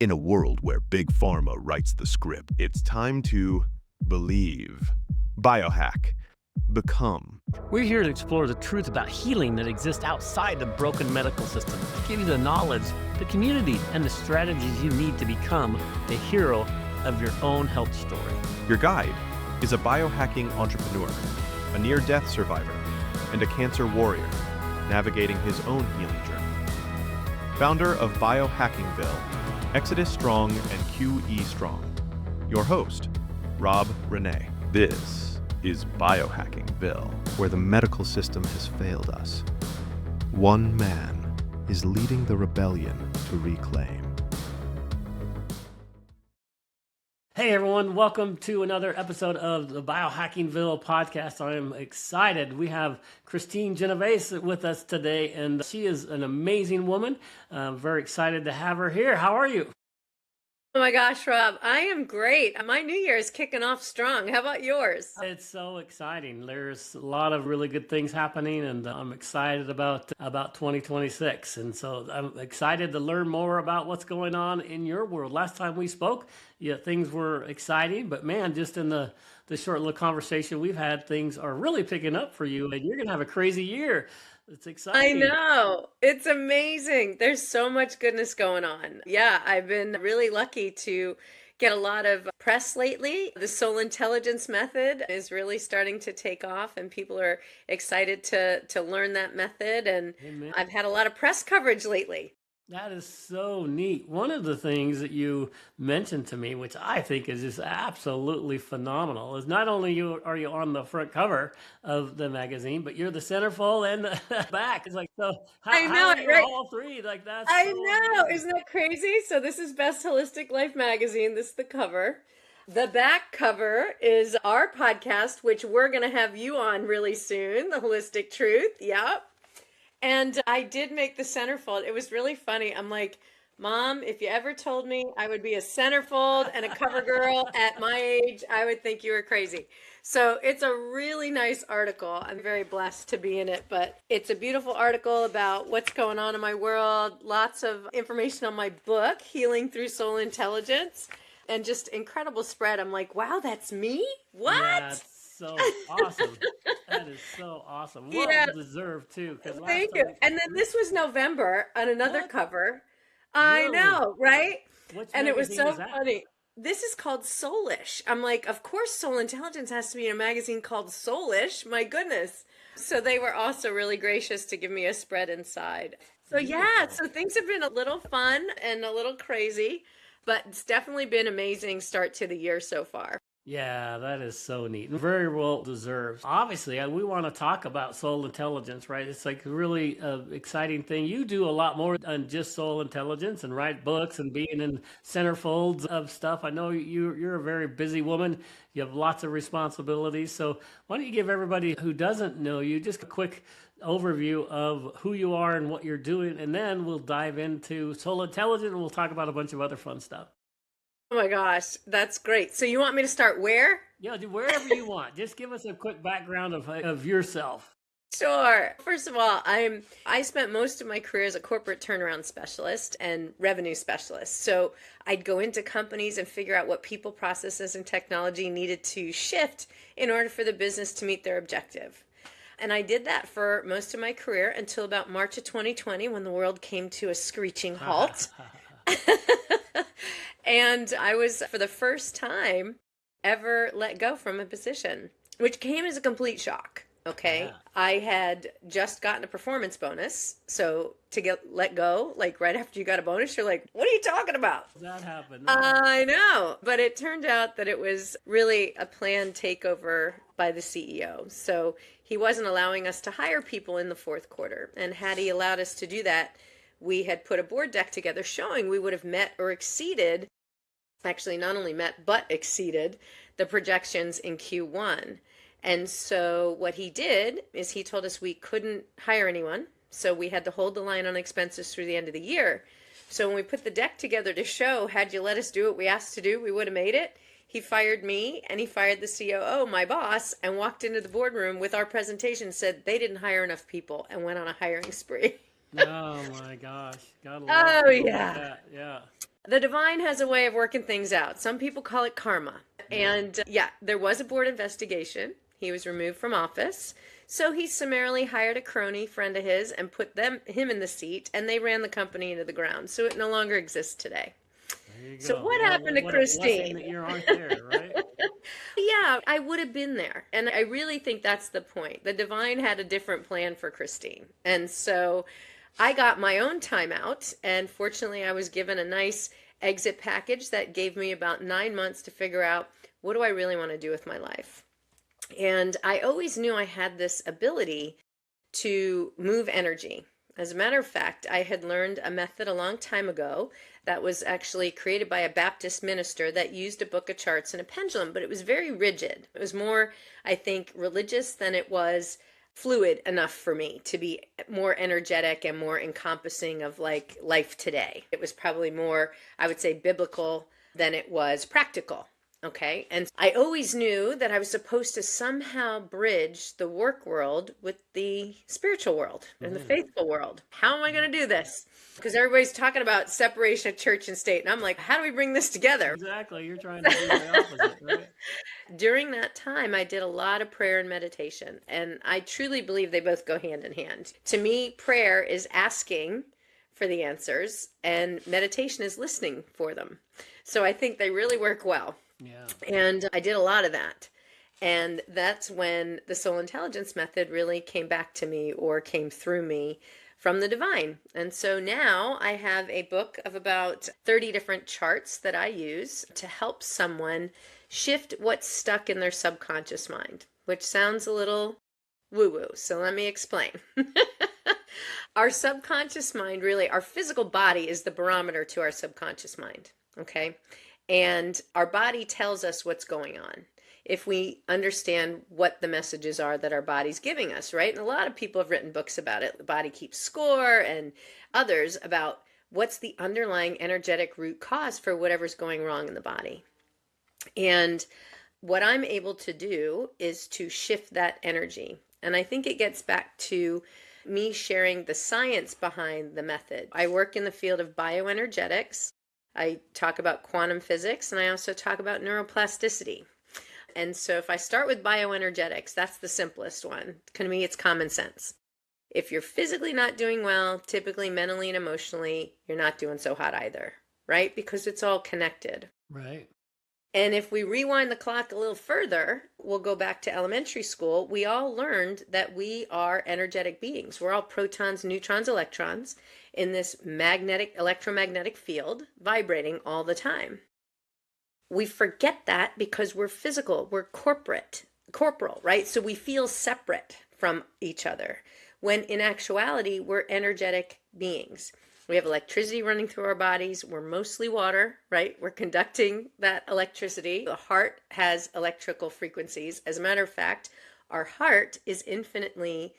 In a world where Big Pharma writes the script, it's time to believe. Biohack. Become. We're here to explore the truth about healing that exists outside the broken medical system, to give you the knowledge, the community, and the strategies you need to become the hero of your own health story. Your guide is a biohacking entrepreneur, a near-death survivor, and a cancer warrior, navigating his own healing journey. Founder of Biohackingville, Exodus Strong and QE Strong. Your host, Rob Rene. This is Biohackingville, where the medical system has failed us. One man is leading the rebellion to reclaim. Hey everyone, welcome to another episode of the Biohackingville Podcast. I am excited. We have Kristine Genovese with us today, and she is an amazing woman. I'm very excited to have her here. How are you? Oh my gosh, Rob, I am great. My new year is kicking off strong. How about yours? It's so exciting. There's a lot of really good things happening, and I'm excited about 2026. And so I'm excited to learn more about what's going on in your world. Last time we spoke, yeah, things were exciting, but man, just in the short little conversation we've had, things are really picking up for you, and you're going to have a crazy year. It's exciting. I know. It's amazing. There's so much goodness going on. Yeah, I've been really lucky to get a lot of press lately. The soul intelligence method is really starting to take off, and people are excited to learn that method. And Amen. I've had a lot of press coverage lately. That is so neat. One of the things that you mentioned to me, which I think is just absolutely phenomenal, is not only are you on the front cover of the magazine, but you're the centerfold and the back. It's like, so I know, how are you right? all three? Like that's I so know. amazing. Isn't that crazy? So this is Best Holistic Life magazine. This is the cover. The back cover is our podcast, which we're going to have you on really soon, The Holistic Truth. Yep. And I did make the centerfold. It was really funny. I'm like, Mom, if you ever told me I would be a centerfold and a cover girl at my age, I would think you were crazy. So it's a really nice article. I'm very blessed to be in it, but it's a beautiful article about what's going on in my world. Lots of information on my book, Healing Through Soul Intelligence, and just incredible spread. I'm like, wow, that's me? What? Yeah, it's so awesome. That is so awesome. Well Yeah. deserved too. Thank you. And then this was November on another What? cover. I Really? know, right? Which And it was magazine so is that? funny. This is called Soulish. I'm like, of course, Soul Intelligence has to be in a magazine called Soulish. My goodness. So they were also really gracious to give me a spread inside. So yeah, Beautiful. so things have been a little fun and a little crazy, but it's definitely been an amazing start to the year so far. Yeah, that is so neat. Very well deserved. Obviously, we want to talk about soul intelligence, right? It's like a really exciting thing. You do a lot more than just soul intelligence and write books and being in centerfolds of stuff. I know you're a very busy woman. You have lots of responsibilities. So why don't you give everybody who doesn't know you just a quick overview of who you are and what you're doing, and then we'll dive into soul intelligence and we'll talk about a bunch of other fun stuff. Oh my gosh, that's great. So you want me to start where? Yeah, do wherever you want. Just give us a quick background of yourself. Sure. First of all, I spent most of my career as a corporate turnaround specialist and revenue specialist. So I'd go into companies and figure out what people, processes, and technology needed to shift in order for the business to meet their objective. And I did that for most of my career until about March of 2020 when the world came to a screeching halt. And I was, for the first time, ever let go from a position, which came as a complete shock. Okay. Yeah. I had just gotten a performance bonus. So to get let go, like right after you got a bonus, you're like, what are you talking about? That happened. I know. But it turned out that it was really a planned takeover by the CEO. So he wasn't allowing us to hire people in the fourth quarter. And had he allowed us to do that, we had put a board deck together showing we would have met or exceeded, actually not only met, but exceeded the projections in Q1. And so what he did is he told us we couldn't hire anyone. So we had to hold the line on expenses through the end of the year. So when we put the deck together to show, had you let us do what we asked to do, we would have made it. He fired me and he fired the COO, my boss, and walked into the boardroom with our presentation, said they didn't hire enough people, and went on a hiring spree. Oh my gosh. Gotta love Oh, people like yeah. that. Yeah. The divine has a way of working things out. Some people call it karma. And there was a board investigation. He was removed from office. So he summarily hired a crony friend of his and put him in the seat, and they ran the company into the ground. So it no longer exists today. So what happened to Kristine? That you aren't there, right? Yeah, I would have been there. And I really think that's the point. The divine had a different plan for Kristine. And so I got my own time out. And fortunately, I was given a nice exit package that gave me about 9 months to figure out, what do I really want to do with my life? And I always knew I had this ability to move energy. As a matter of fact, I had learned a method a long time ago that was actually created by a Baptist minister that used a book of charts and a pendulum, but it was very rigid. It was more, I think, religious than it was fluid enough for me to be more energetic and more encompassing of like life today. It was probably more, I would say, biblical than it was practical. Okay. And I always knew that I was supposed to somehow bridge the work world with the spiritual world and the faithful world. How am I going to do this? Because everybody's talking about separation of church and state. And I'm like, how do we bring this together? Exactly. You're trying to do the opposite, right? During that time, I did a lot of prayer and meditation. And I truly believe they both go hand in hand. To me, prayer is asking for the answers and meditation is listening for them. So I think they really work well. Yeah. And I did a lot of that. And that's when the soul intelligence method really came back to me or came through me from the divine. And so now I have a book of about 30 different charts that I use to help someone shift what's stuck in their subconscious mind, which sounds a little woo-woo. So let me explain. Our subconscious mind, really, our physical body is the barometer to our subconscious mind. Okay. And our body tells us what's going on if we understand what the messages are that our body's giving us, right? And a lot of people have written books about it. The Body Keeps Score and others about what's the underlying energetic root cause for whatever's going wrong in the body. And what I'm able to do is to shift that energy. And I think it gets back to me sharing the science behind the method. I work in the field of bioenergetics. I talk about quantum physics, and I also talk about neuroplasticity. And so if I start with bioenergetics, that's the simplest one. To me, it's common sense. If you're physically not doing well, typically mentally and emotionally, you're not doing so hot either, right? Because it's all connected. Right. And if we rewind the clock a little further, we'll go back to elementary school. We all learned that we are energetic beings. We're all protons, neutrons, electrons in this electromagnetic field vibrating all the time. We forget that because we're physical, we're corporal, right? So we feel separate from each other, when in actuality, we're energetic beings. We have electricity running through our bodies. We're mostly water, right? We're conducting that electricity. The heart has electrical frequencies. As a matter of fact, our heart is infinitely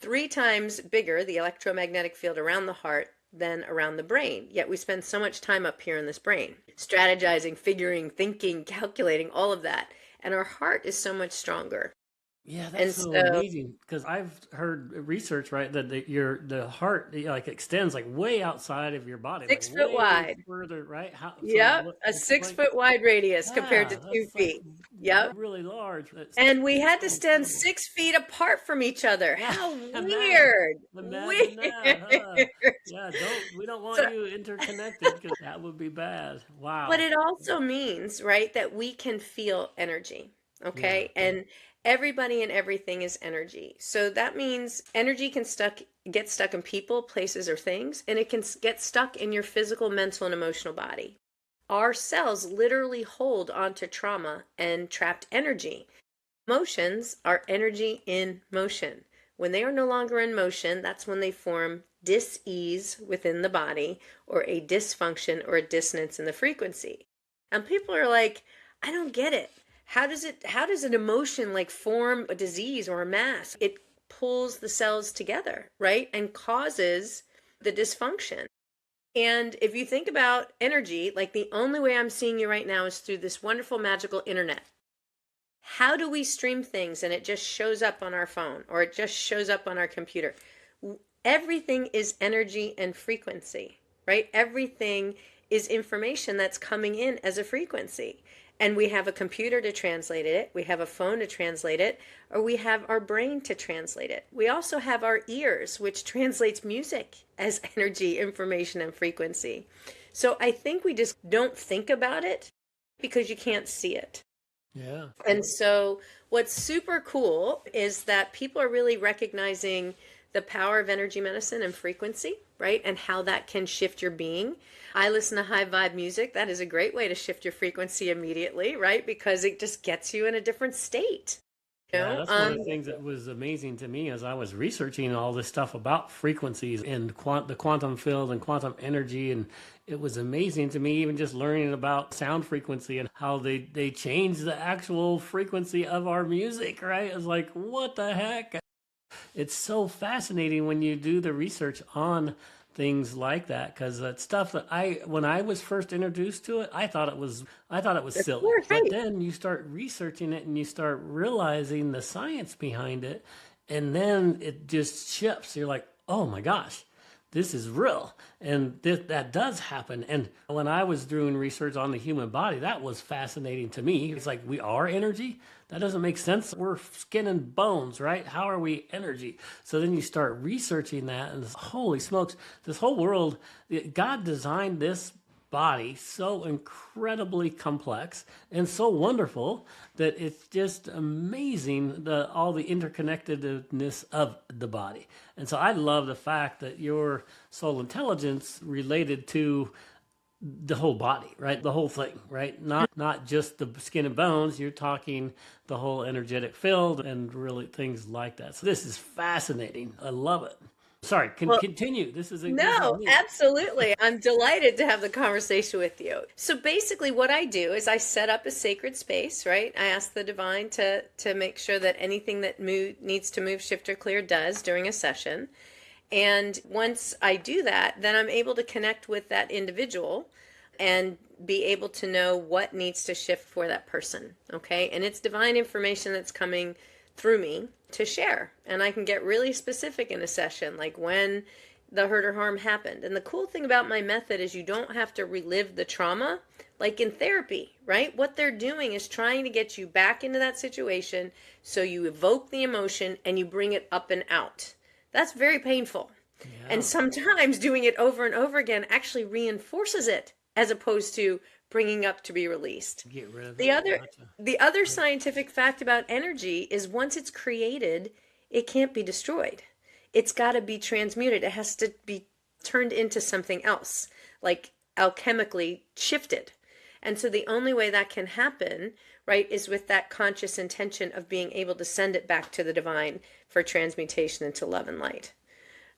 3 times bigger, the electromagnetic field around the heart, than around the brain. Yet we spend so much time up here in this brain, strategizing, figuring, thinking, calculating, all of that. And our heart is so much stronger. Yeah, that's so amazing, because I've heard research, right, that the heart like extends like way outside of your body, 6 like foot wide, further, right? A 6 foot wide radius compared to 2 feet. Yep, really large. And we had to stand 6 feet apart from each other. How weird! Imagine that, huh? Yeah, we don't want you interconnected, because that would be bad. Wow. But it also means, right, that we can feel energy. Okay, and everybody and everything is energy. So that means energy can get stuck in people, places, or things, and it can get stuck in your physical, mental, and emotional body. Our cells literally hold onto trauma and trapped energy. Emotions are energy in motion. When they are no longer in motion, that's when they form dis-ease within the body, or a dysfunction or a dissonance in the frequency. And people are like, I don't get it. How does an emotion like form a disease or a mass? It pulls the cells together, right? And causes the dysfunction. And if you think about energy, like the only way I'm seeing you right now is through this wonderful, magical internet. How do we stream things and it just shows up on our phone or it just shows up on our computer? Everything is energy and frequency, right? Everything is information that's coming in as a frequency. And we have a computer to translate it, we have a phone to translate it, or we have our brain to translate it. We also have our ears, which translates music as energy, information, and frequency. So I think we just don't think about it because you can't see it. Yeah. And so what's super cool is that people are really recognizing the power of energy medicine and frequency, right? And how that can shift your being. I listen to high vibe music. That is a great way to shift your frequency immediately, right? Because it just gets you in a different state. Yeah, that's one of the things that was amazing to me as I was researching all this stuff about frequencies and the quantum field and quantum energy. And it was amazing to me even just learning about sound frequency and how they change the actual frequency of our music, right? It was like, what the heck? It's so fascinating when you do the research on things like that, because that stuff that when I was first introduced to it, I thought it was silly. Course, right. But then you start researching it and you start realizing the science behind it, and then it just shifts. You're like, oh my gosh, this is real, and that does happen. And when I was doing research on the human body, that was fascinating to me. It's like, we are energy. That doesn't make sense. We're skin and bones, right? How are we energy? So then you start researching that, and holy smokes, this whole world, God designed this body so incredibly complex and so wonderful that it's just amazing, all the interconnectedness of the body. And so I love the fact that your soul intelligence related to the whole body, right? The whole thing, right? Not just the skin and bones. You're talking the whole energetic field and really things like that. So this is fascinating. I love it. Sorry, continue. This is No, absolutely. I'm delighted to have the conversation with you. So basically what I do is I set up a sacred space, right? I ask the divine to make sure that anything that needs to move, shift, or clear does during a session. And once I do that, then I'm able to connect with that individual and be able to know what needs to shift for that person, okay? And it's divine information that's coming through me to share. And I can get really specific in a session, like when the hurt or harm happened. And the cool thing about my method is you don't have to relive the trauma, like in therapy, right? What they're doing is trying to get you back into that situation, so you evoke the emotion and you bring it up and out. That's very painful. Yeah. And sometimes doing it over and over again actually reinforces it, as opposed to bringing up to be released. Get rid of the other scientific fact about energy is once it's created, it can't be destroyed. It's got to be transmuted. It has to be turned into something else, like alchemically shifted. And so the only way that can happen, right, is with that conscious intention of being able to send it back to the divine for transmutation into love and light.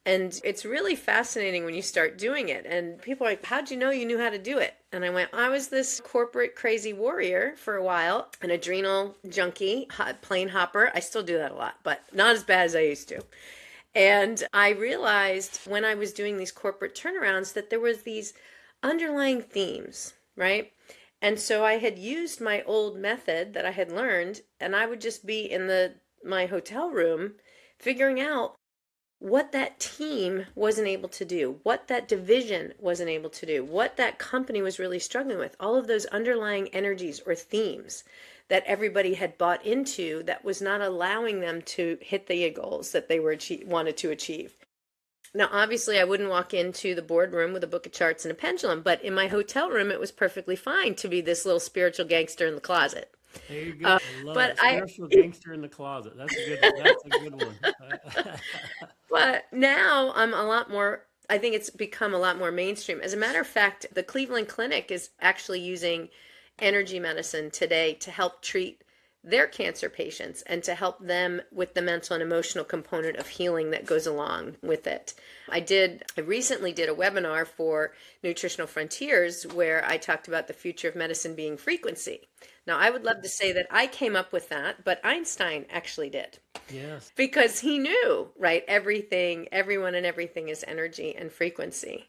And it's really fascinating when you start doing it. And people are like, how'd you know you knew how to do it? And I went, I was this corporate crazy warrior for a while, an adrenal junkie, plane hopper. I still do that a lot, but not as bad as I used to. And I realized when I was doing these corporate turnarounds that there was these underlying themes, right? And so I had used my old method that I had learned, and I would just be in my hotel room figuring out what that team wasn't able to do, what that division wasn't able to do, what that company was really struggling with, all of those underlying energies or themes that everybody had bought into that was not allowing them to hit the goals that they wanted to achieve. Now, obviously, I wouldn't walk into the boardroom with a book of charts and a pendulum, but in my hotel room, it was perfectly fine to be this little spiritual gangster in the closet. There you go. I love it. Spiritual gangster in the closet. That's a good one. But now I'm I think it's become a lot more mainstream. As a matter of fact, the Cleveland Clinic is actually using energy medicine today to help treat their cancer patients and to help them with the mental and emotional component of healing that goes along with it. I recently did a webinar for Nutritional Frontiers where I talked about the future of medicine being frequency. Now, I would love to say that I came up with that, but Einstein actually did. Yes. Because he knew, right, everyone and everything is energy and frequency.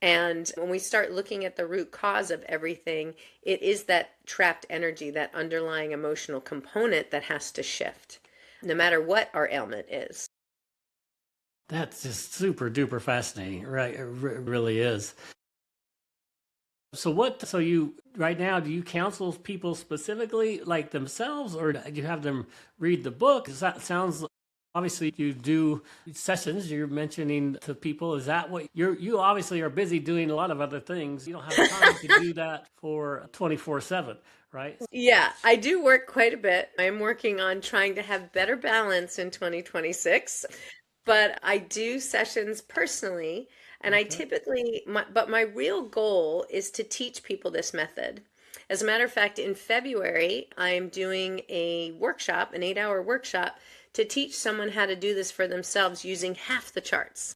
And when we start looking at the root cause of everything, it is that trapped energy, that underlying emotional component that has to shift, no matter what our ailment is. That's just super duper fascinating, right? It really is. So you, right now, do you counsel people specifically like themselves, or do you have them read the book? 'Cause that sounds, obviously you do sessions, you're mentioning to people. Is that what you obviously are busy doing a lot of other things. You don't have time to do that for 24/7, right? Yeah, I do work quite a bit. I'm working on trying to have better balance in 2026, but I do sessions personally, and I Okay. typically, but my real goal is to teach people this method. As a matter of fact, in February, I'm doing a workshop, an 8-hour workshop, to teach someone how to do this for themselves using half the charts.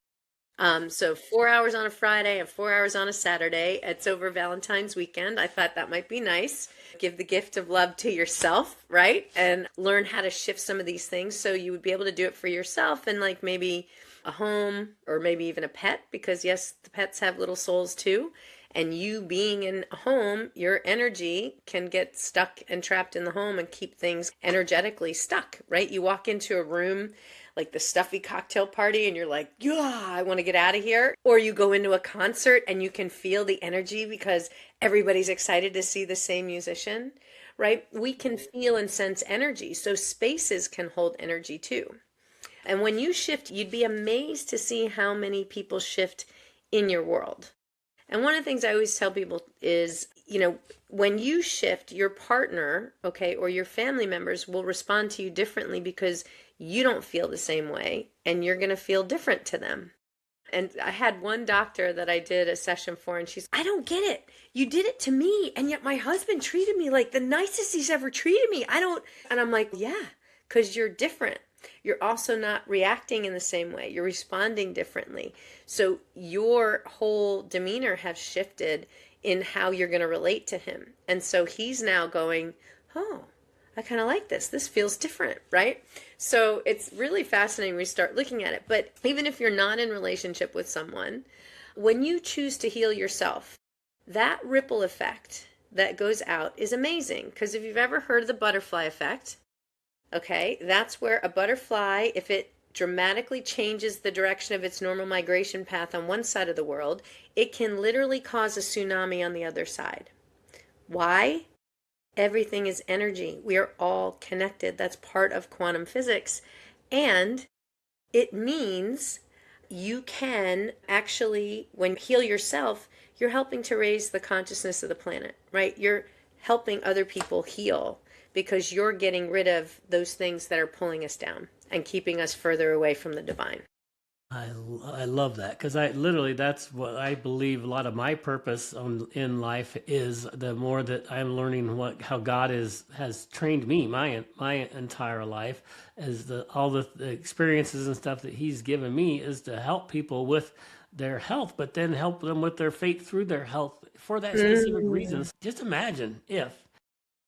So 4 hours on a Friday and 4 hours on a Saturday. It's over Valentine's weekend. I thought that might be nice. Give the gift of love to yourself, right? And learn how to shift some of these things so you would be able to do it for yourself and like maybe a home or maybe even a pet, because yes, the pets have little souls too. And you being in a home, your energy can get stuck and trapped in the home and keep things energetically stuck, right? You walk into a room like the stuffy cocktail party and you're like, yeah, I want to get out of here. Or you go into a concert and you can feel the energy because everybody's excited to see the same musician, right? We can feel and sense energy. So spaces can hold energy too. And when you shift, you'd be amazed to see how many people shift in your world. And one of the things I always tell people is, when you shift, your partner, okay, or your family members will respond to you differently because you don't feel the same way and you're going to feel different to them. And I had one doctor that I did a session for, and she's, I don't get it. You did it to me, and yet my husband treated me like the nicest he's ever treated me. And I'm like, yeah, because you're different. You're also not reacting in the same way. You're responding differently. So your whole demeanor has shifted in how you're going to relate to him. And so he's now going, oh, I kind of like this. This feels different, right? So it's really fascinating when we start looking at it. But even if you're not in relationship with someone, when you choose to heal yourself, that ripple effect that goes out is amazing. Because if you've ever heard of the butterfly effect, okay, that's where a butterfly, if it dramatically changes the direction of its normal migration path on one side of the world, it can literally cause a tsunami on the other side. Why? Everything is energy. We are all connected. That's part of quantum physics. And it means you can actually, when you heal yourself, you're helping to raise the consciousness of the planet, right? You're helping other people heal because you're getting rid of those things that are pulling us down and keeping us further away from the divine. I love that, because that's what I believe a lot of my purpose in life is. The more that I'm learning how God has trained me my entire life, as all the experiences and stuff that He's given me is to help people with their health, but then help them with their faith through their health for that specific reason. Just imagine if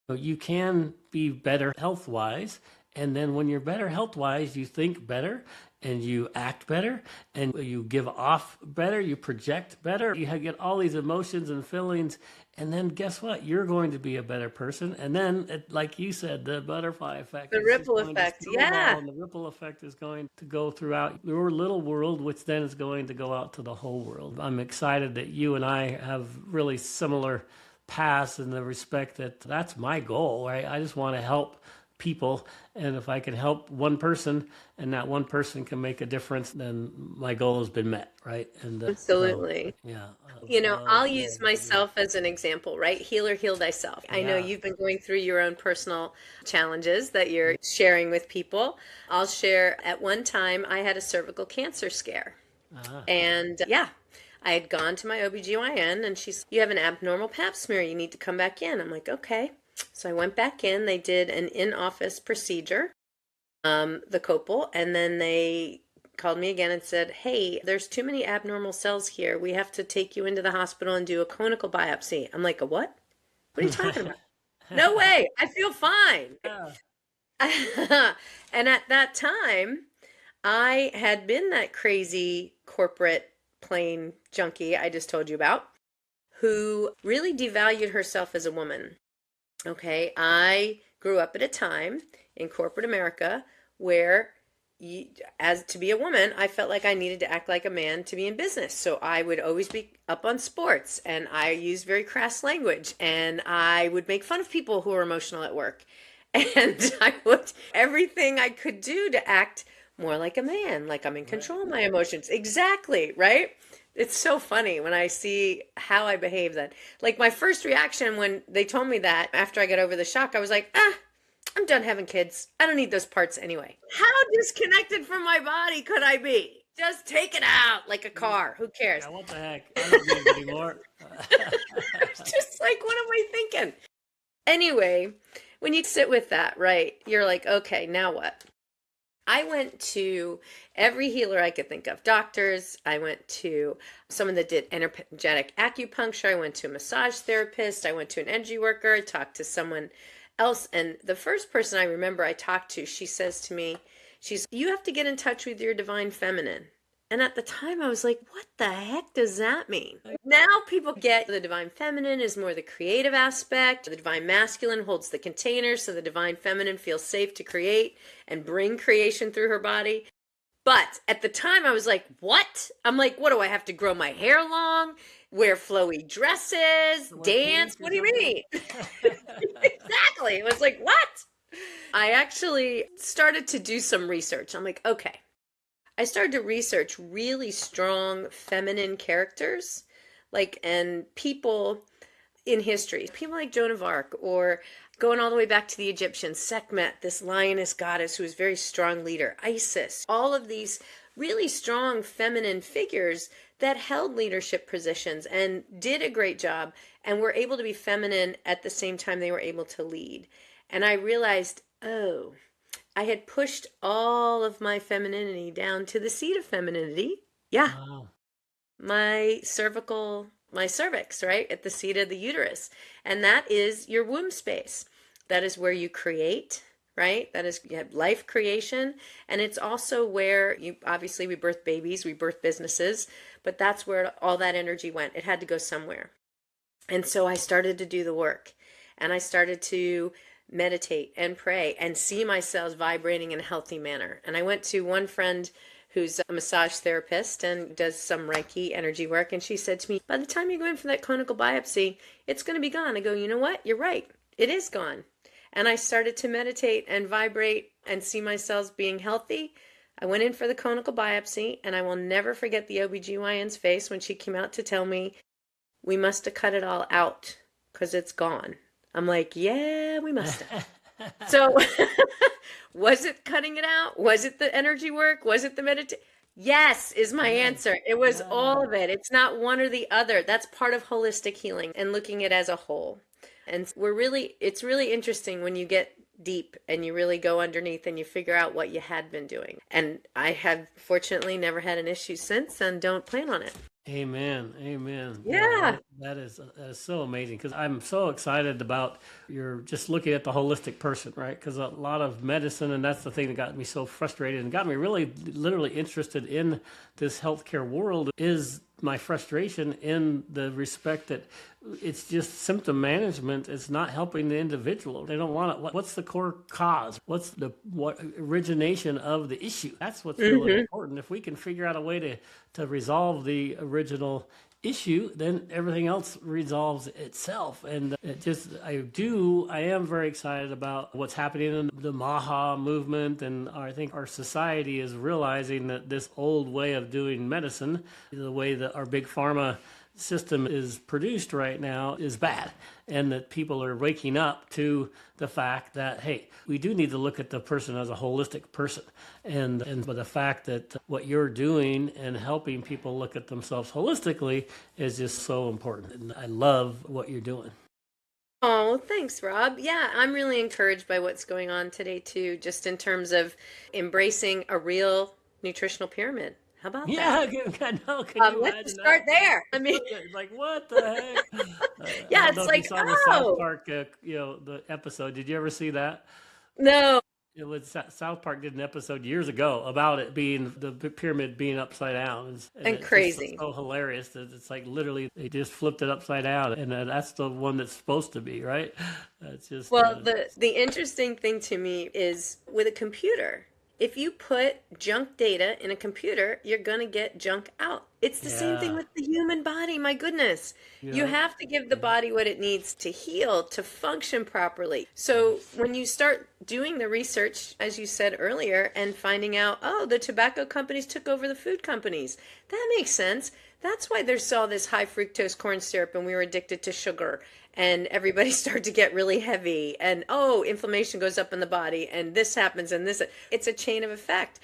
you can be better health wise, and then when you're better health wise, you think better and you act better and you give off better, you project better, you get all these emotions and feelings, and then guess what? You're going to be a better person. And then, like you said, the butterfly effect, The is just ripple going to effect, snowball, yeah. and the ripple effect is going to go throughout your little world, which then is going to go out to the whole world. I'm excited that you and I have really similar paths in the respect that that's my goal, right? I just want to help people, and if I can help one person and that one person can make a difference, then my goal has been met, right? And Absolutely. yeah, I'll use myself as an example, right? Healer, heal thyself. I know you've been going through your own personal challenges that you're sharing with people. I'll share, at one time, I had a cervical cancer scare. And I had gone to my OBGYN and she's, you have an abnormal pap smear. You need to come back in. I'm like, okay. So I went back in. They did an in-office procedure, the copal, and then they called me again and said, hey, there's too many abnormal cells here. We have to take you into the hospital and do a conical biopsy. I'm like, a what? What are you talking about? No way. I feel fine. And at that time, I had been that crazy corporate plane junkie I just told you about, who really devalued herself as a woman. Okay, I grew up at a time in corporate America where as to be a woman, I felt like I needed to act like a man to be in business. So I would always be up on sports, and I used very crass language, and I would make fun of people who were emotional at work. And I would everything I could do to act more like a man, like I'm in control of my emotions. Exactly, right? It's so funny when I see how I behave then. Like my first reaction when they told me that after I got over the shock, I was like, I'm done having kids. I don't need those parts anyway. How disconnected from my body could I be? Just take it out like a car. Who cares? Yeah, what the heck? I don't need it anymore. It's just like, what am I thinking? Anyway, when you sit with that, right, you're like, okay, now what? I went to every healer I could think of, doctors. I went to someone that did energetic acupuncture. I went to a massage therapist. I went to an energy worker. I talked to someone else. And the first person I remember I talked to, she says to me, you have to get in touch with your divine feminine. And at the time I was like, what the heck does that mean? Now people get the divine feminine is more the creative aspect. The divine masculine holds the container, so the divine feminine feels safe to create and bring creation through her body. But at the time I was like, what? I'm like, what do I have to grow my hair long? Wear flowy dresses? Dance? What do you mean? Exactly. It was like, what? I actually started to do some research. I'm like, okay. I started to research really strong feminine characters, and people in history, people like Joan of Arc, or going all the way back to the Egyptians, Sekhmet, this lioness goddess who was a very strong leader, Isis, all of these really strong feminine figures that held leadership positions and did a great job and were able to be feminine at the same time they were able to lead. And I realized, I had pushed all of my femininity down to the seat of femininity. Yeah. Wow. My cervix, right? At the seat of the uterus. And that is your womb space. That is where you create, right? That is, you have life creation. And it's also where obviously we birth babies, we birth businesses, but that's where all that energy went. It had to go somewhere. And so I started to do the work, and I started to meditate and pray and see myself vibrating in a healthy manner. And I went to one friend who's a massage therapist and does some Reiki energy work. And she said to me, by the time you go in for that clinical biopsy, it's going to be gone. I go, you know what? You're right. It is gone. And I started to meditate and vibrate and see myself being healthy. I went in for the clinical biopsy, and I will never forget the OBGYN's face when she came out to tell me, we must have cut it all out because it's gone. I'm like, yeah, we must have. So was it cutting it out? Was it the energy work? Was it the meditation? Yes, is my answer. It was all of it. It's not one or the other. That's part of holistic healing and looking at it as a whole. And it's really interesting when you get deep and you really go underneath and you figure out what you had been doing. And I have fortunately never had an issue since and don't plan on it. Amen. Amen. Yeah. That is so amazing, because I'm so excited about you're just looking at the holistic person, right? Because a lot of medicine, and that's the thing that got me so frustrated and got me really literally interested in this healthcare world, is my frustration in the respect that it's just symptom management. It's not helping the individual. They don't want it. What's the core cause? What's what origination of the issue? That's what's really important. If we can figure out a way to resolve the original issue, then everything else resolves itself. And I am very excited about what's happening in the Maha movement. And I think our society is realizing that this old way of doing medicine, the way that our big pharma system is produced right now, is bad, and that people are waking up to the fact that, hey, we do need to look at the person as a holistic person, and but the fact that what you're doing and helping people look at themselves holistically is just so important. And I love what you're doing. Oh, thanks, Rob. Yeah, I'm really encouraged by what's going on today too, just in terms of embracing a real nutritional pyramid. How about that? Yeah, let's start there. I mean, like, what the heck? Yeah, it's like, the South Park, the episode. Did you ever see that? No. It was South Park did an episode years ago about it being the pyramid being upside down, and it's crazy. So hilarious that it's like literally they just flipped it upside down, and that's the one that's supposed to be, right? That's just the interesting thing to me is with a computer, If you put junk data in a computer, you're going to get junk out. It's the same thing Yeah. with the human body. My goodness. You Yeah. have to give the body what it needs to heal, to function properly. So when you start doing the research, as you said earlier, and finding out, oh, the tobacco companies took over the food companies, that makes sense. That's why there's all this high fructose corn syrup and we were addicted to sugar and everybody started to get really heavy and inflammation goes up in the body and this happens and this. It's a chain of effect.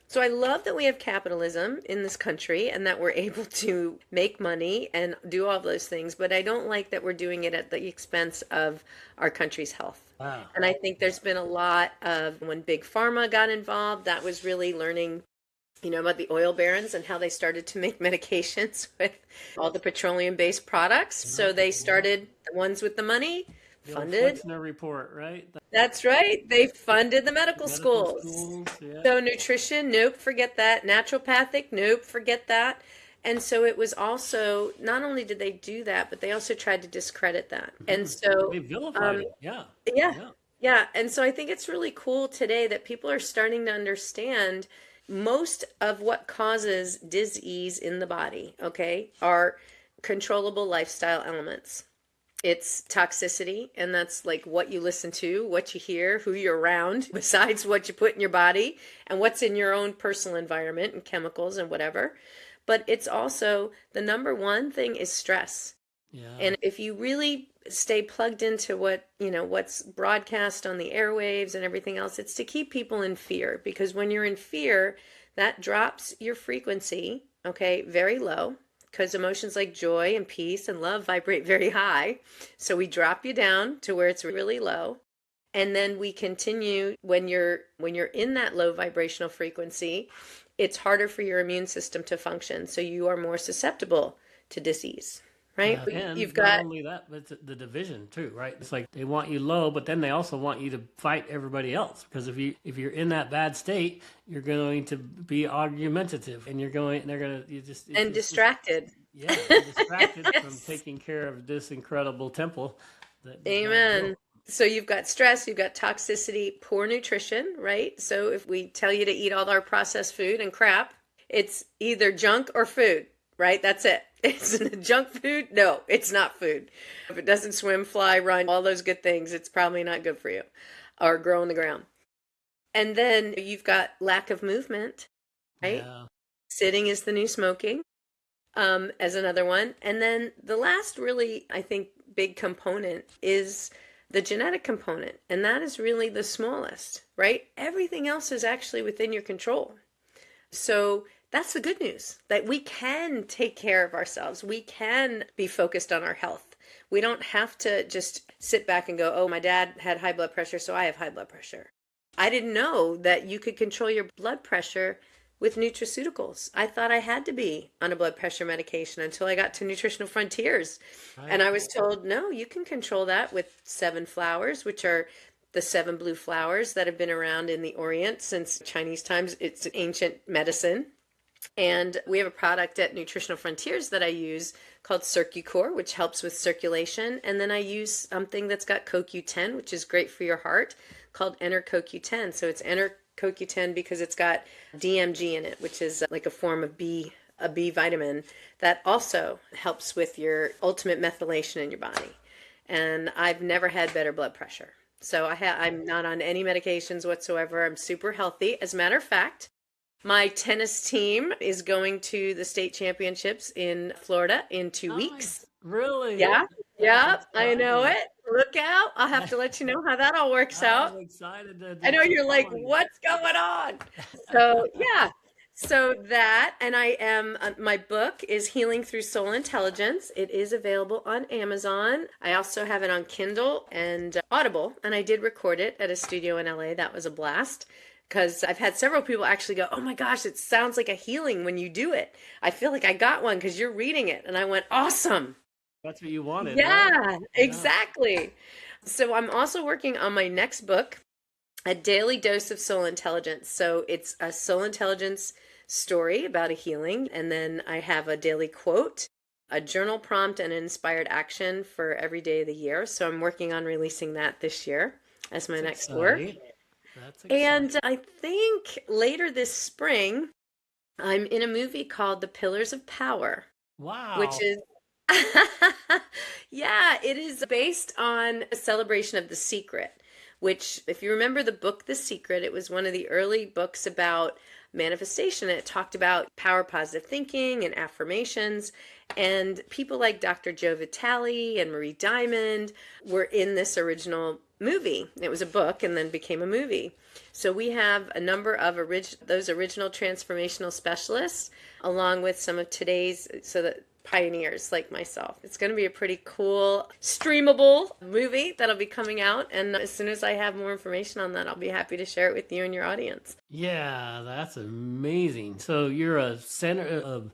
So I love that we have capitalism in this country and that we're able to make money and do all of those things, but I don't like that we're doing it at the expense of our country's health. Wow. And I think there's been a lot of, when Big Pharma got involved, that was really learning about the oil barons and how they started to make medications with all the petroleum-based products. So they started, the ones with the money, funded. Flexner report, right? That's right. They funded the medical schools. Yeah. So nutrition, nope, forget that. Naturopathic, nope, forget that. And so it was also, not only did they do that, but they also tried to discredit that. And so They vilified it. yeah. Yeah. Yeah. And so I think it's really cool today that people are starting to understand most of what causes disease in the body, okay, are controllable lifestyle elements. It's toxicity, and that's like what you listen to, what you hear, who you're around, besides what you put in your body and what's in your own personal environment and chemicals and whatever. But it's also the number one thing is stress. Yeah. And if you really stay plugged into what's broadcast on the airwaves and everything else, it's to keep people in fear, because when you're in fear, that drops your frequency, okay, very low, because emotions like joy and peace and love vibrate very high. So we drop you down to where it's really low. And then we continue when you're in that low vibrational frequency, it's harder for your immune system to function. So you are more susceptible to disease. Right? And you've not got only that, but the division too, right? It's like they want you low, but then they also want you to fight everybody else, because if you're in that bad state, you're going to be argumentative, and distracted. Yeah, distracted from taking care of this incredible temple. Amen. So you've got stress, you've got toxicity, poor nutrition, right? So if we tell you to eat all our processed food and crap, it's either junk or food. Right? That's it. It's junk food? No, it's not food. If it doesn't swim, fly, run, all those good things, it's probably not good for you or grow in the ground. And then you've got lack of movement, right? Yeah. Sitting is the new smoking, as another one. And then the last really, I think, big component is the genetic component. And that is really the smallest, right? Everything else is actually within your control. So that's the good news, that we can take care of ourselves. We can be focused on our health. We don't have to just sit back and go, oh, my dad had high blood pressure, so I have high blood pressure. I didn't know that you could control your blood pressure with nutraceuticals. I thought I had to be on a blood pressure medication until I got to Nutritional Frontiers. Right. And I was told, no, you can control that with 7 flowers, which are the 7 blue flowers that have been around in the Orient since Chinese times. It's ancient medicine. And we have a product at Nutritional Frontiers that I use called CircuCore, which helps with circulation. And then I use something that's got CoQ10, which is great for your heart, called Enter CoQ10. So it's Enter CoQ10 because it's got DMG in it, which is like a form of a B vitamin that also helps with your ultimate methylation in your body. And I've never had better blood pressure. So I'm not on any medications whatsoever. I'm super healthy. As a matter of fact, my tennis team is going to the state championships in Florida in 2 weeks. Really? Yeah. Yeah, I know it. Look out. I'll have to let you know how that all works out. I'm excited. I know you're like, what's going on? So, yeah. So that, and I am, my book is Healing Through Soul Intelligence. It is available on Amazon. I also have it on Kindle and Audible, and I did record it at a studio in LA. That was a blast. Because I've had several people actually go, oh my gosh, it sounds like a healing when you do it. I feel like I got one because you're reading it. And I went, awesome. That's what you wanted. Yeah, right? Exactly. Yeah. So I'm also working on my next book, A Daily Dose of Soul Intelligence. So it's a soul intelligence story about a healing. And then I have a daily quote, a journal prompt, and an inspired action for every day of the year. So I'm working on releasing that this year as my next work. That's exciting. And I think later this spring, I'm in a movie called The Pillars of Power, Wow. which is, yeah, it is based on a celebration of The Secret, which, if you remember the book The Secret, it was one of the early books about manifestation. It talked about power positive thinking and affirmations. And people like Dr. Joe Vitale and Marie Diamond were in this original movie. It was a book and then became a movie. So we have a number of those original transformational specialists, along with some of today's pioneers like myself. It's going to be a pretty cool, streamable movie that'll be coming out. And as soon as I have more information on that, I'll be happy to share it with you and your audience. Yeah, that's amazing. So you're a centerfold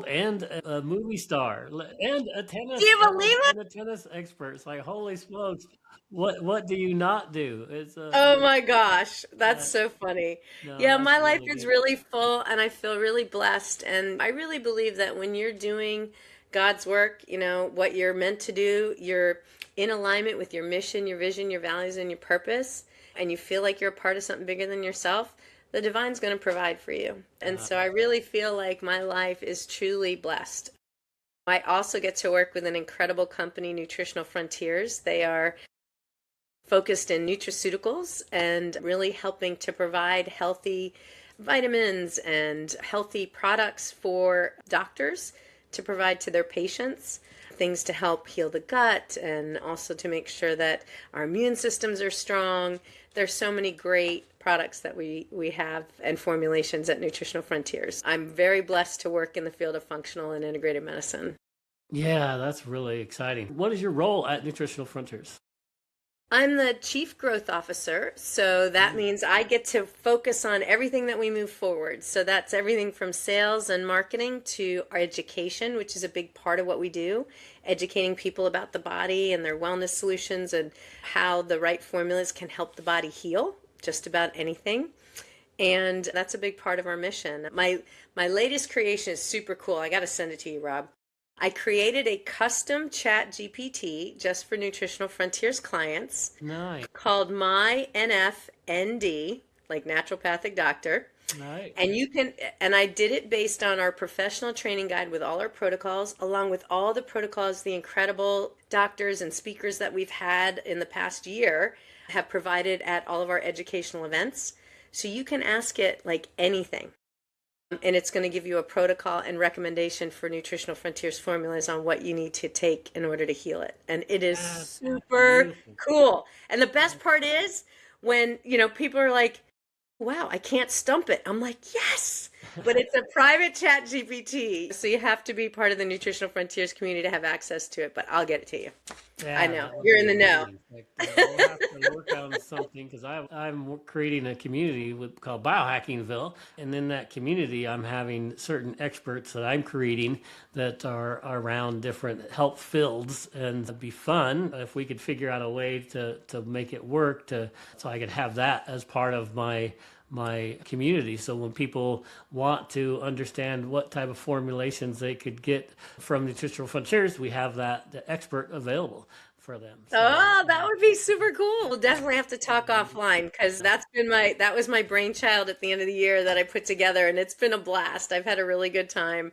and a movie star and a tennis. Do you believe it? And a tennis expert. It's like, holy smokes. What do you not do? Oh my gosh, that's so funny. No, Yeah, that's my life really is good. really full and I feel really blessed. And I really believe that when you're doing God's work, what you're meant to do, you're in alignment with your mission, your vision, your values, and your purpose, and you feel like you're a part of something bigger than yourself, the divine's going to provide for you. And so I really feel like my life is truly blessed. I also get to work with an incredible company, Nutritional Frontiers. They are focused in nutraceuticals and really helping to provide healthy vitamins and healthy products for doctors to provide to their patients, things to help heal the gut and also to make sure that our immune systems are strong. There's so many great products that we have and formulations at Nutritional Frontiers. I'm very blessed to work in the field of functional and integrated medicine. Yeah, that's really exciting. What is your role at Nutritional Frontiers? I'm the Chief Growth Officer, so that means I get to focus on everything that we move forward. So that's everything from sales and marketing to our education, which is a big part of what we do, educating people about the body and their wellness solutions and how the right formulas can help the body heal, just about anything. And that's a big part of our mission. My latest creation is super cool. I got to send it to you, Rob. I created a custom chat GPT just for Nutritional Frontiers clients. Nice. Called My NFND, like naturopathic doctor. Nice. And I did it based on our professional training guide with all our protocols, along with all the protocols the incredible doctors and speakers that we've had in the past year have provided at all of our educational events. So you can ask it like anything. And it's going to give you a protocol and recommendation for Nutritional Frontiers formulas on what you need to take in order to heal it. And it is super cool. And the best part is when, people are like, wow, I can't stump it. I'm like, yes, but it's a private chat GPT. So you have to be part of the Nutritional Frontiers community to have access to it, but I'll get it to you. Yeah, I know. You're in the know. We'll have to work on something because I'm creating a community called Biohackingville. And in that community, I'm having certain experts that I'm creating that are around different health fields. And it'd be fun if we could figure out a way to make it work so I could have that as part of my community. So when people want to understand what type of formulations they could get from Nutritional Frontiers, we have the expert available for them. So, that would be super cool. We'll definitely have to talk offline because that was my brainchild at the end of the year that I put together, and it's been a blast. I've had a really good time.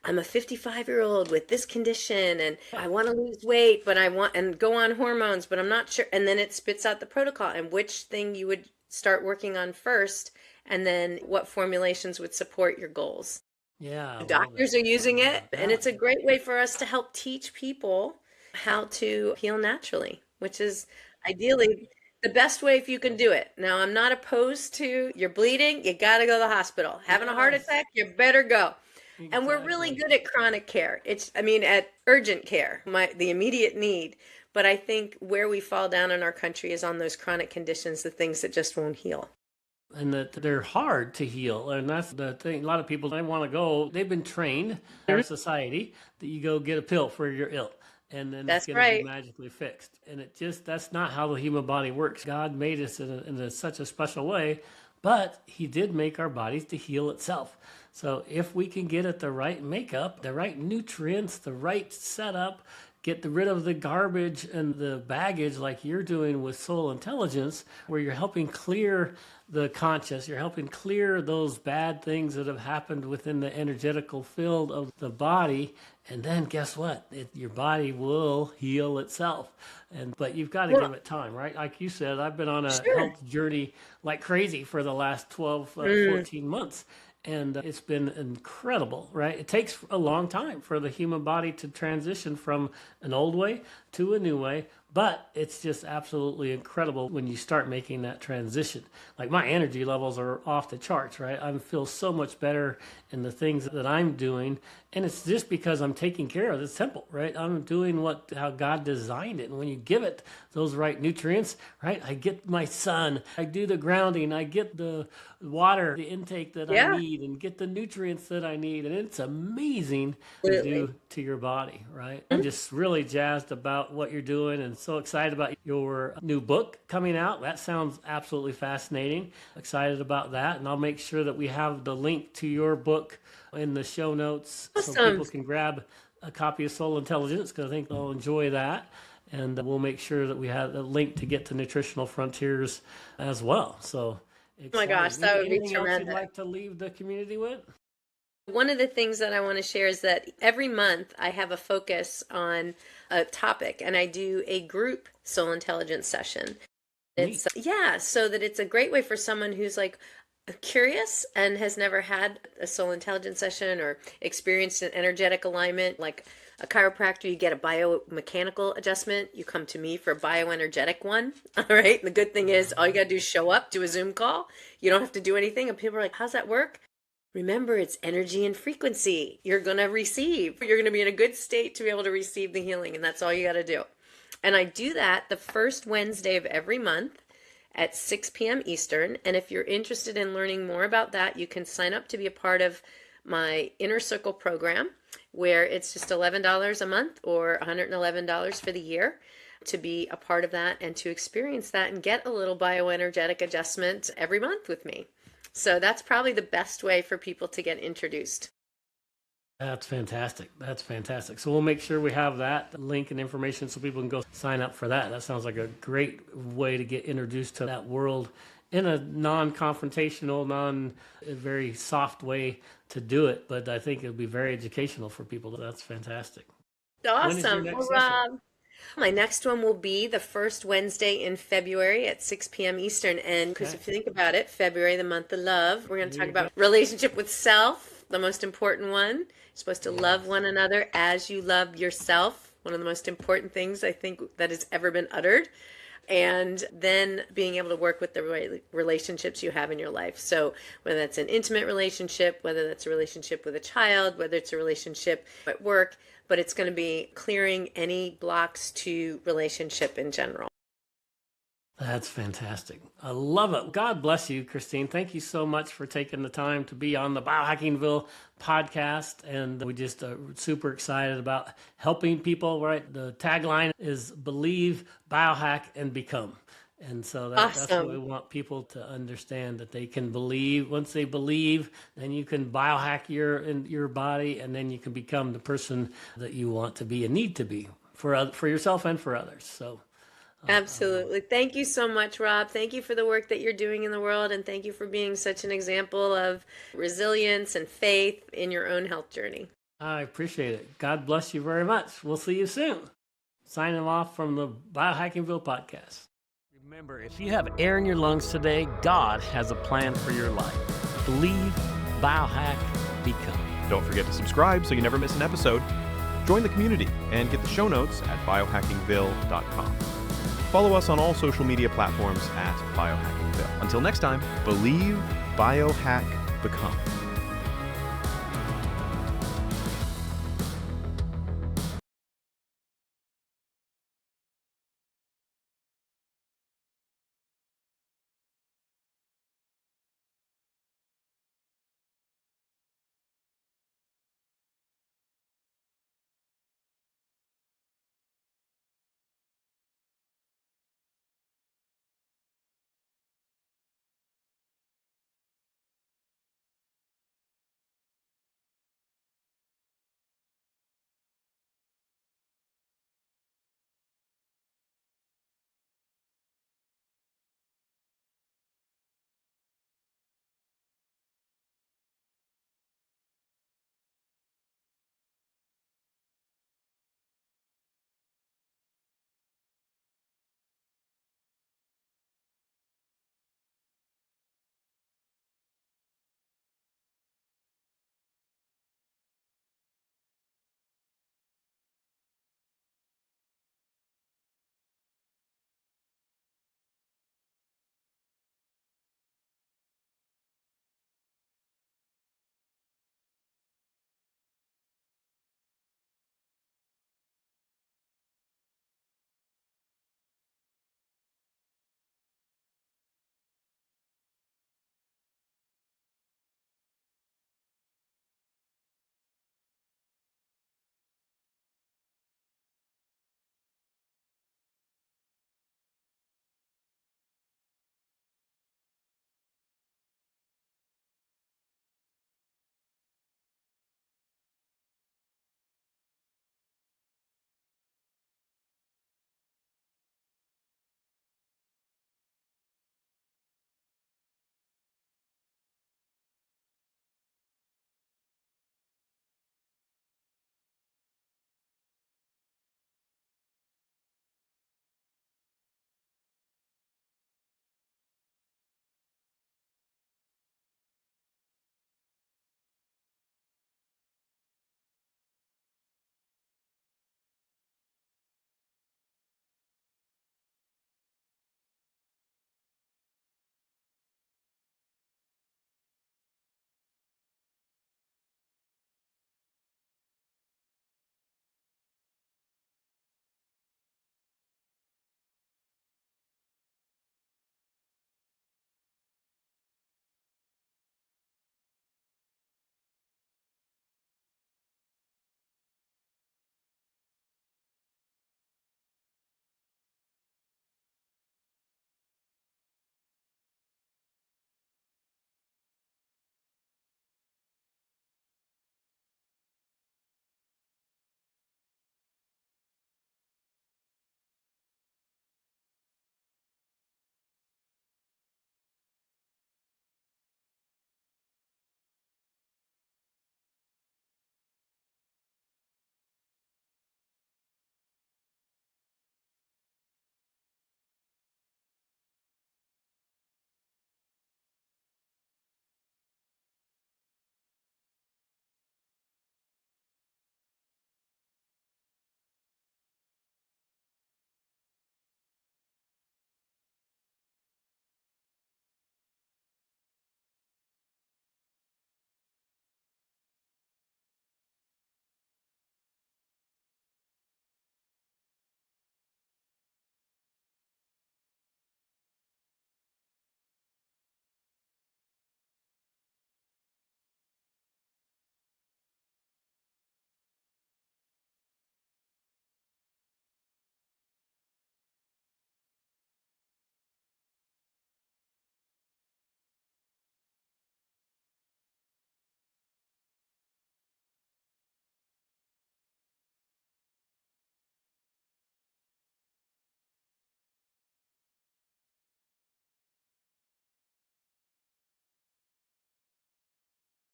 I'm a 55-year-old with this condition and I want to lose weight, but I want and go on hormones, but I'm not sure. And then it spits out the protocol and which thing you would start working on first, and then what formulations would support your goals. Yeah. Doctors are using it, and it's a great way for us to help teach people how to heal naturally, which is ideally the best way if you can do it. Now, I'm not opposed to you're bleeding, you got to go to the hospital. Having a heart attack, you better go. Exactly. And we're really good at chronic care. At urgent care, the immediate need. But I think where we fall down in our country is on those chronic conditions, the things that just won't heal. And that they're hard to heal. And that's the thing. A lot of people, they want to go, they've been trained in our society that you go get a pill for you're ill. And then it's going to be magically fixed. And that's not how the human body works. God made us in such a special way, but he did make our bodies to heal itself. So if we can get it the right makeup, the right nutrients, the right setup, get rid of the garbage and the baggage like you're doing with Soul Intelligence, where you're helping clear the conscious, you're helping clear those bad things that have happened within the energetical field of the body. And then guess what? Your body will heal itself. But you've got to give it time, right? Like you said, I've been on a health journey like crazy for the last 12, 14 months. And it's been incredible, right? It takes a long time for the human body to transition from an old way to a new way, but it's just absolutely incredible when you start making that transition. Like my energy levels are off the charts, right? I feel so much better in the things that I'm doing, and it's just because I'm taking care of the temple, right? I'm doing how God designed it, and when you give it those right nutrients, right? I get my sun, I do the grounding, I get the water, the intake that I need, and get the nutrients that I need, and it's amazing to do to your body, right? I'm just really jazzed about what you're doing and so excited about your new book coming out. That sounds absolutely fascinating. Excited about that, and I'll make sure that we have the link to your book in the show notes so people can grab a copy of Soul Intelligence, because I think they'll enjoy that. And we'll make sure that we have a link to get to Nutritional Frontiers as well. So, oh my gosh, that would be tremendous. Anything else you'd like to leave the community with? One of the things that I want to share is that every month I have a focus on a topic, and I do a group Soul Intelligence session. It's so that it's a great way for someone who's like curious and has never had a Soul Intelligence session or experienced an energetic alignment. Like a chiropractor, you get a biomechanical adjustment. You come to me for a bioenergetic one. All right. And the good thing is all you got to do is show up, do a Zoom call. You don't have to do anything. And people are like, how's that work? Remember, it's energy and frequency. You're going to receive. You're going to be in a good state to be able to receive the healing. And that's all you got to do. And I do that the first Wednesday of every month at 6 p.m. Eastern. And if you're interested in learning more about that, you can sign up to be a part of my Inner Circle program, where it's just $11 a month or $111 for the year to be a part of that and to experience that and get a little bioenergetic adjustment every month with me. So that's probably the best way for people to get introduced. That's fantastic. That's fantastic. So we'll make sure we have that link and information so people can go sign up for that. That sounds like a great way to get introduced to that world in a non-confrontational, very soft way to do it. But I think it'll be very educational for people. That's fantastic. Awesome. Well, Rob, my next one will be the first Wednesday in February at 6 p.m. Eastern. And because if you think about it, February, the month of love, we're going to talk about relationship with self, the most important one. You're supposed to love one another as you love yourself. One of the most important things I think that has ever been uttered. And then being able to work with the relationships you have in your life. So whether that's an intimate relationship, whether that's a relationship with a child, whether it's a relationship at work, but it's going to be clearing any blocks to relationship in general. That's fantastic. I love it. God bless you, Kristine. Thank you so much for taking the time to be on the Biohackingville podcast. And we just are super excited about helping people, right? The tagline is believe, biohack, and become. And so that's what we want people to understand, that they can believe. Once they believe, then you can biohack your body, and then you can become the person that you want to be and need to be for yourself and for others. So. Absolutely. Thank you so much, Rob. Thank you for the work that you're doing in the world, and thank you for being such an example of resilience and faith in your own health journey. I appreciate it. God bless you very much. We'll see you soon. Signing off from the Biohackingville Podcast. Remember, if you have air in your lungs today, God has a plan for your life. Believe, biohack, become. Don't forget to subscribe so you never miss an episode. Join the community and get the show notes at biohackingville.com. Follow us on all social media platforms at Biohackingville. Until next time, believe, biohack, become.